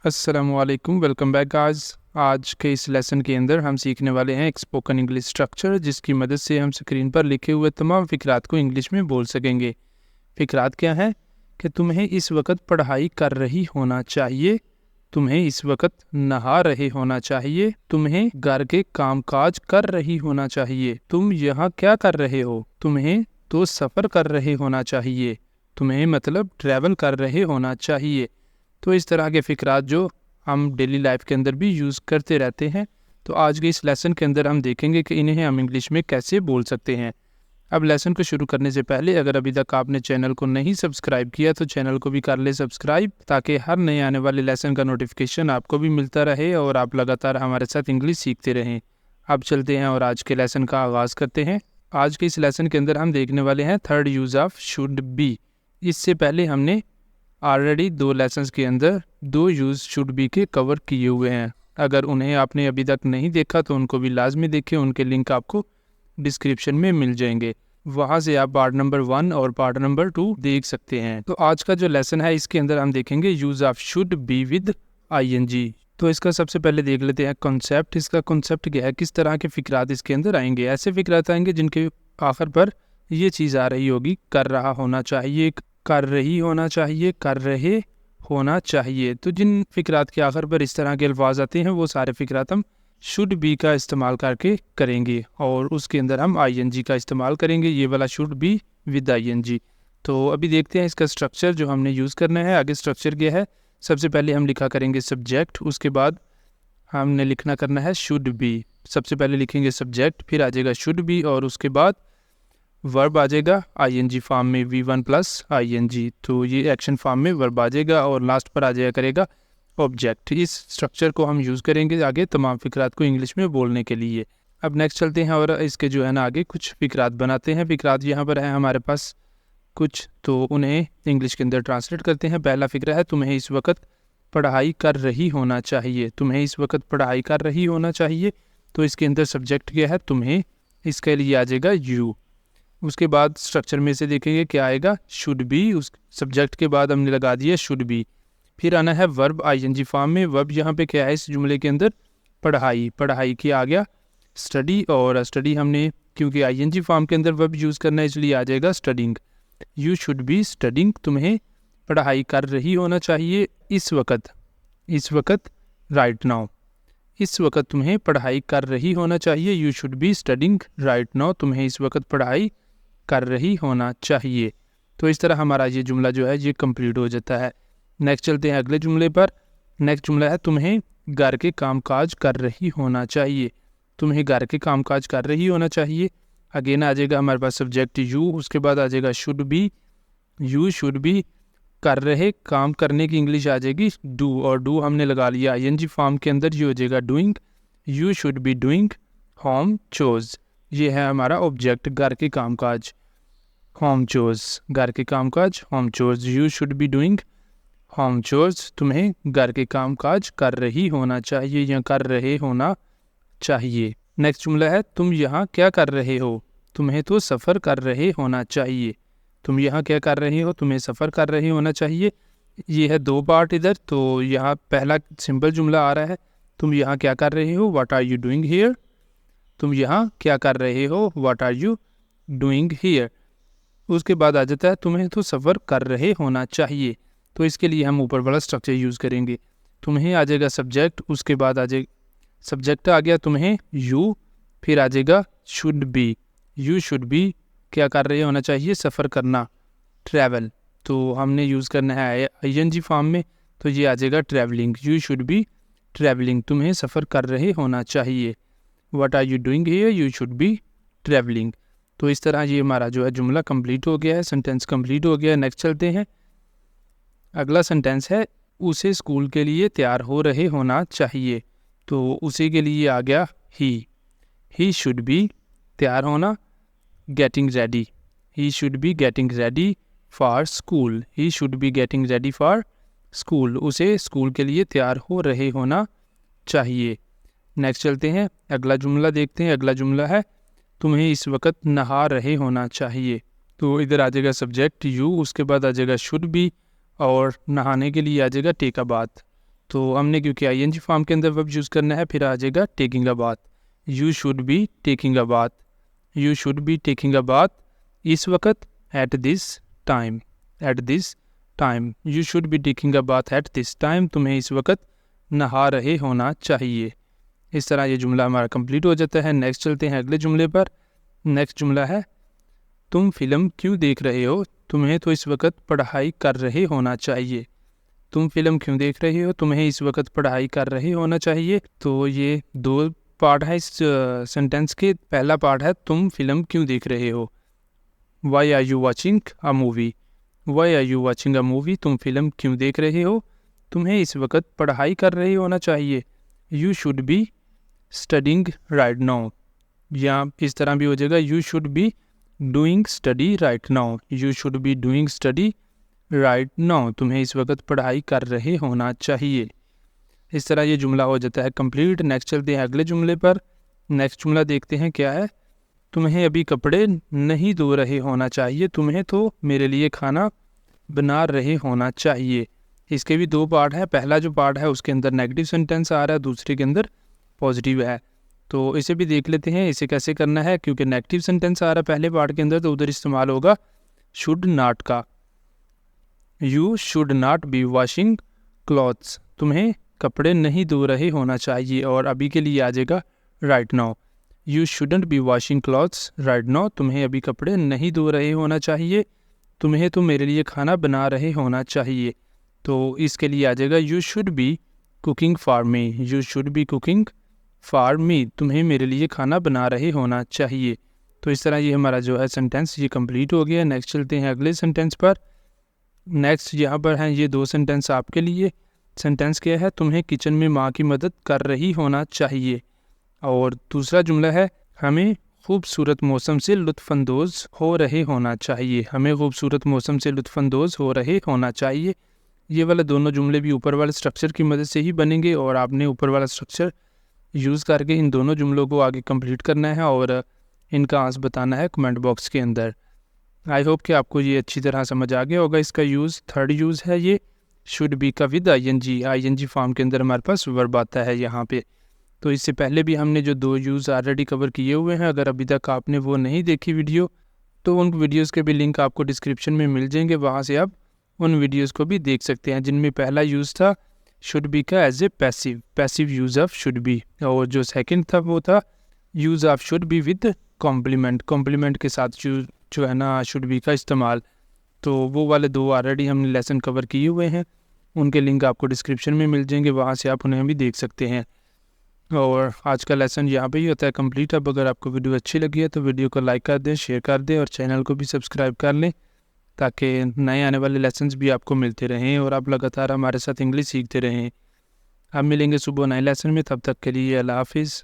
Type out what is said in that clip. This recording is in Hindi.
अस्सलामुअलैकुम, वेलकम बैक गाइस। आज के इस लेसन के अंदर हम सीखने वाले हैं एक स्पोकन इंग्लिश स्ट्रक्चर, जिसकी मदद से हम स्क्रीन पर लिखे हुए तमाम फ़िक्रात को इंग्लिश में बोल सकेंगे। फ़िक्रात क्या है कि तुम्हें इस वक्त पढ़ाई कर रही होना चाहिए, तुम्हें इस वक्त नहा रहे होना चाहिए, तुम्हें घर के कामकाज कर रही होना चाहिए, तुम यहाँ क्या कर रहे हो, तुम्हें तो सफ़र कर रहे होना चाहिए, तुम्हें मतलब ट्रैवल कर रहे होना चाहिए। तो इस तरह के फ़िक्रात जो हम डेली लाइफ के अंदर भी यूज़ करते रहते हैं। तो आज के इस लेसन के अंदर हम देखेंगे कि इन्हें हम इंग्लिश में कैसे बोल सकते हैं। अब लेसन को शुरू करने से पहले अगर अभी तक आपने चैनल को नहीं सब्सक्राइब किया तो चैनल को भी कर ले सब्सक्राइब, ताकि हर नए आने वाले लेसन का नोटिफिकेशन आपको भी मिलता रहे और आप लगातार हमारे साथ इंग्लिश सीखते रहें। अब चलते हैं और आज के लेसन का आगाज़ करते हैं। आज के इस लेसन के अंदर हम देखने वाले हैं third use of should B. इससे पहले हमने ऑलरेडी 2 लेसन्स के अंदर 2 यूज़ शुड बी के कवर किए हुए हैं। अगर उन्हें आपने अभी तक नहीं देखा तो उनको भी लाजमी देखें, उनके लिंक आपको डिस्क्रिप्शन में मिल जाएंगे, वहाँ से आप पार्ट नंबर 1 और पार्ट नंबर 2 देख सकते हैं। तो आज का जो लेसन है इसके अंदर हम देखेंगे use of should be with ING। तो इसका सबसे पहले देख लेते हैं कॉन्सेप्ट। इसका कॉन्सेप्ट क्या है, किस तरह के फ़िक्रात इसके अंदर आएंगे। ऐसे फ़िक्रात आएंगे जिनके आखिर पर ये चीज़ आ रही होगी, कर रहा होना चाहिए, कर रही होना चाहिए, कर रहे होना चाहिए। तो जिन फ़िक्रात के आखिर पर इस तरह के अल्फाज आते हैं वो सारे फ़िक्रात हम शुड बी का इस्तेमाल करके करेंगे और उसके अंदर हम ING का इस्तेमाल करेंगे, ये वाला शुड बी विद ING। तो अभी देखते हैं इसका स्ट्रक्चर जो हमने यूज़ करना है। आगे स्ट्रक्चर क्या है, सबसे पहले हम लिखा करेंगे सब्जेक्ट, उसके बाद हमने लिखना करना है शुड बी। सबसे पहले लिखेंगे सब्जेक्ट, फिर आ जाएगा शुड बी और उसके बाद वर्ब आ जाएगा ING फॉर्म में V1 प्लस ING। तो ये एक्शन फॉर्म में वर्ब आ जाएगा और लास्ट पर आ जाया करेगा ऑब्जेक्ट। इस स्ट्रक्चर को हम यूज़ करेंगे आगे तमाम फ़िक्रात को इंग्लिश में बोलने के लिए। अब नेक्स्ट चलते हैं और इसके जो है ना आगे कुछ फ़िक्रात बनाते हैं। फ़िक्रात यहाँ पर है हमारे पास कुछ, तो उन्हें इंग्लिश के अंदर ट्रांसलेट करते हैं। पहला फ़िक्रा है तुम्हें इस वक्त पढ़ाई कर रही होना चाहिए, तुम्हें इस वक्त पढ़ाई कर रही होना चाहिए। तो इसके अंदर सब्जेक्ट क्या है, तुम्हें, इसके लिए आ जाएगा यू। उसके बाद स्ट्रक्चर में से देखेंगे क्या आएगा, शुड बी। उस सब्जेक्ट के बाद हमने लगा दिया शुड बी। फिर आना है वर्ब ING फॉर्म में। वर्ब यहाँ पे क्या है इस जुमले के अंदर, पढ़ाई। पढ़ाई की आ गया स्टडी, और स्टडी हमने क्योंकि ING फॉर्म के अंदर वर्ब यूज़ करना है इसलिए आ जाएगा studying. You should be studying, तुम्हें पढ़ाई कर रही होना चाहिए इस वक्त, इस वक्त राइट नाउ। इस वक्त तुम्हें पढ़ाई कर रही होना चाहिए, you should be studying right now, तुम्हें इस वक्त पढ़ाई कर रही होना चाहिए। तो इस तरह हमारा ये जुमला जो है ये कंप्लीट हो जाता है। नेक्स्ट चलते हैं अगले जुमले पर। नेक्स्ट जुमला है तुम्हें घर के कामकाज कर रही होना चाहिए, तुम्हें घर के कामकाज कर रही होना चाहिए। अगेन आ जाएगा हमारे पास सब्जेक्ट यू, उसके बाद आ जाएगा should be, you should B, कर रहे, काम करने की इंग्लिश आ जाएगी डू, और डू हमने लगा लिया ING फॉर्म के अंदर, ये हो जाएगा doing. You should be doing home chose, ये है हमारा ऑब्जेक्ट, घर के कामकाज, होम चोज, घर के कामकाज home chose. You should be doing home chose, तुम्हें घर के कामकाज कर रही होना चाहिए या कर रहे होना चाहिए। नेक्स्ट जुमला है तुम यहाँ क्या कर रहे हो, तुम्हें तो सफ़र कर रहे होना चाहिए, तुम यहाँ क्या कर रहे हो, तुम्हें सफ़र कर रहे होना चाहिए। ये है 2 पार्ट इधर। तो यहाँ पहला सिंपल जुमला आ रहा है, तुम यहाँ क्या कर रहे हो, what are you doing here, तुम यहाँ क्या कर रहे हो, what are you doing here. उसके बाद आ जाता है तुम्हें तो सफ़र कर रहे होना चाहिए। तो इसके लिए हम ऊपर वाला स्ट्रक्चर यूज़ करेंगे। तुम्हें आ जाएगा सब्जेक्ट, उसके बाद आ जाएगा सब्जेक्ट आ गया तुम्हें यू, फिर आ जाएगा should be, you should B क्या कर रहे होना चाहिए, सफ़र करना, ट्रैवल। तो हमने यूज़ करना है ING फॉर्म में, तो ये आ जाएगा travelling, you should be travelling, तुम्हें सफ़र कर रहे होना चाहिए। What are you doing here, you should be travelling. तो इस तरह ये हमारा जो है जुमला कंप्लीट हो गया है, सेंटेंस कंप्लीट हो गया है। नेक्स्ट चलते हैं, अगला सेंटेंस है उसे स्कूल के लिए तैयार हो रहे होना चाहिए। तो उसी के लिए आ गया ही शुड बी तैयार होना, getting ready, he should be getting ready for school, he should be getting ready for school, उसे स्कूल के लिए तैयार हो रहे होना चाहिए। नेक्स्ट चलते हैं, अगला जुमला देखते हैं। अगला जुमला है तुम्हें इस वक्त नहा रहे होना चाहिए। तो इधर आ जाएगा सब्जेक्ट यू, उसके बाद आ जाएगा शुड बी और नहाने के लिए आ जाएगा टेक अ बाथ। तो हमने क्योंकि आईएनजी फॉर्म के अंदर वर्ब यूज़ करना है, फिर आ जाएगा taking a bath. You should be taking a bath, you should be taking a bath इस वक्त, at this time, at this time, you should be taking a bath at this time, तुम्हें इस वक्त नहा रहे होना चाहिए। इस तरह ये जुमला हमारा कंप्लीट हो जाता है। नेक्स्ट चलते हैं अगले जुमले पर। नेक्स्ट जुमला है तुम फिल्म क्यों देख रहे हो, तुम्हें तो इस वक्त पढ़ाई कर रहे होना चाहिए। तुम फिल्म क्यों देख रहे हो, तुम्हें इस वक्त पढ़ाई कर रहे होना चाहिए। तो ये दो पार्ट है इस सेंटेंस के। पहला पार्ट है तुम फिल्म क्यों देख रहे हो, why are you watching a movie, why are you watching a movie, तुम फिल्म क्यों देख रहे हो, तुम्हें इस वक्त पढ़ाई कर रहे होना चाहिए। You should be studying right now, या इस तरह भी हो जाएगा you should be doing study right now, you should be doing study right now, तुम्हें इस वक्त पढ़ाई कर रहे होना चाहिए। इस तरह ये जुमला हो जाता है कंप्लीट। नेक्स्ट चलते हैं अगले जुमले पर। नेक्स्ट जुमला देखते हैं क्या है। तुम्हें अभी कपड़े नहीं धो रहे होना चाहिए, तुम्हें तो मेरे लिए खाना बना रहे होना चाहिए। इसके भी दो पार्ट है। पहला जो पार्ट है उसके अंदर नेगेटिव सेंटेंस आ रहा है, दूसरे के अंदर पॉजिटिव है। तो इसे भी देख लेते हैं इसे कैसे करना है। क्योंकि नेगेटिव सेंटेंस आ रहा है पहले पार्ट के अंदर, तो उधर इस्तेमाल होगा शुड नॉट का। You should not be washing clothes, तुम्हें कपड़े नहीं धो रहे होना चाहिए। और अभी के लिए आ जाएगा right now, you shouldn't be washing clothes right now, तुम्हें अभी कपड़े नहीं धो रहे होना चाहिए, तुम्हें तो मेरे लिए खाना बना रहे होना चाहिए। तो इसके लिए आ जाएगा you should B cooking for me, you should B cooking for me, तुम्हें मेरे लिए खाना बना रहे होना चाहिए। तो इस तरह ये हमारा जो है सेंटेंस ये कंप्लीट हो गया। नेक्स्ट चलते हैं अगले सेंटेंस पर। नेक्स्ट यहाँ पर हैं ये दो सेंटेंस आपके लिए। सेंटेंस क्या है, तुम्हें किचन में माँ की मदद कर रही होना चाहिए। और दूसरा जुमला है हमें खूबसूरत मौसम से लुत्फ़अंदोज़ हो रहे होना चाहिए, हमें खूबसूरत मौसम से लुत्फ़अंदोज़ हो रहे होना चाहिए। ये वाले दोनों जुमले भी ऊपर वाले स्ट्रक्चर की मदद से ही बनेंगे और आपने ऊपर वाला स्ट्रक्चर यूज़ करके इन दोनों जुमलों को आगे कंप्लीट करना है और इनका आंसर बताना है कमेंट बॉक्स के अंदर। आई होप कि आपको ये अच्छी तरह समझ आ गया होगा। इसका यूज़ थर्ड यूज़ है ये शुड बी का विद आईएनजी फॉर्म के अंदर हमारे पास वर्ब आता है यहाँ पे। तो इससे पहले भी हमने जो दो यूज़ ऑलरेडी कवर किए हुए हैं, अगर अभी तक आपने वो नहीं देखी वीडियो तो उन वीडियोज़ के भी लिंक आपको डिस्क्रिप्शन में मिल जाएंगे, वहाँ से आप उन वीडियोज़ को भी देख सकते हैं। जिनमें पहला यूज़ था शुड बी का as a passive use of should be, और जो सेकंड था वो था use of should be with complement के साथ जो है ना शुड बी का इस्तेमाल। तो वो वाले दो ऑलरेडी हमने लेसन कवर किए हुए हैं, उनके लिंक आपको डिस्क्रिप्शन में मिल जाएंगे, वहाँ से आप उन्हें भी देख सकते हैं। और आज का लेसन यहाँ पे ही होता है कंप्लीट। अब अगर आपको वीडियो अच्छी लगी है तो वीडियो को लाइक कर दें, शेयर कर दें और चैनल को भी सब्सक्राइब कर लें, ताकि नए आने वाले लेसन्स भी आपको मिलते रहें और आप लगातार हमारे साथ इंग्लिश सीखते रहें। अब मिलेंगे सुबह नए लेसन में, तब तक के लिए अल्लाह हाफिज़।